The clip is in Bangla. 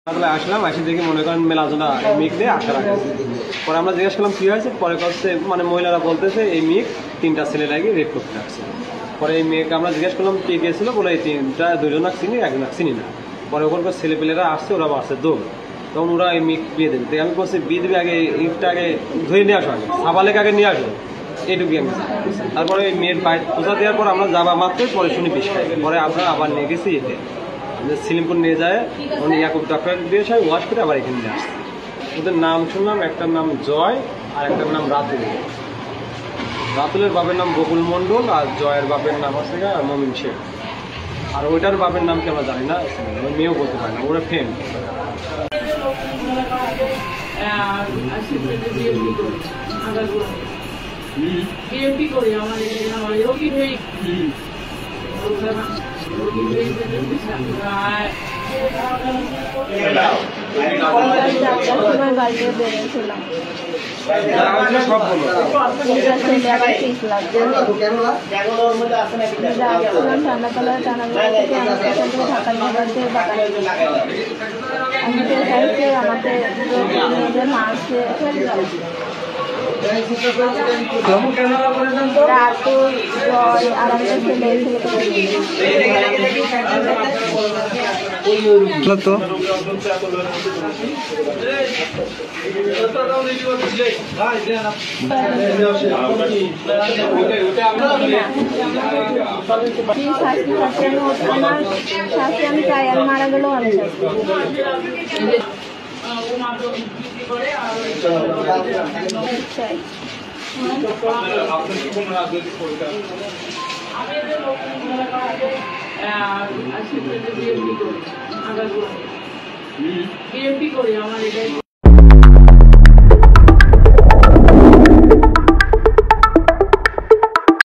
আসলাম এসে দেখি মনে করেন মেলাজোলা মিক দিয়ে আটকা রাখা। পরে আমরা জিজ্ঞেস করলাম কী হয়েছে, পরে হচ্ছে মানে মহিলারা বলতেছে এই মিক 3টা ছেলে লাগিয়ে রেপ করতে রাখছে। পরে এই মেয়েকে আমরা জিজ্ঞেস করলাম কে গিয়েছিল, বলে এই 3টা 2জনাক চিনি, 1জনাক চিনি না। পরে ওখানকার ছেলেপেলেরা আসছে, ওরা আসছে দৌড়, তখন ওরা এই মিক বিয়ে দেবে। আমি বলছি বিয়ে দেবে আগে ইটটা আগে ধরে নিয়ে আসো, আগে সাবালেক আগে নিয়ে আসো, এইটুকু আমি। তারপরে এই মেয়ের বাইরে পূজা দেওয়ার পর আমরা যাবা মাত্রই পরে শুনি বিষ খাই। পরে আমরা আবার নিয়ে গেছি এতে সিলিমপুর নিয়ে যায়, উনি ইয়াকুব ডাক্তার দিয়ে সবাই ওয়াশ করে আবার এখানে নিয়ে আসছে। ওদের নাম শুনলাম, একটার নাম জয় আর একটার নাম রাতুল। রাতুলের বাপের নাম বকুল মণ্ডল আর জয়ের বাপের নাম হচ্ছে মমিন শেখ। আর ওইটার বাপের নাম কি আমরা জানি না, ওই মেয়েও বলতে পারি না, ওরা ফ্রেন্ড। বাড়িতে বেরিয়েছিলাম ঠান্ডা তলায় টানাগুলো থেকে আমাদের ঢাকার খাবার দিয়ে আমাদের মা আছে রাতুল জয় আর আমাদের ছেলে তো আমার শাস্তি আমি চাই, আমি মারা গেলেও আমি চাই। বিএনপি করি আমার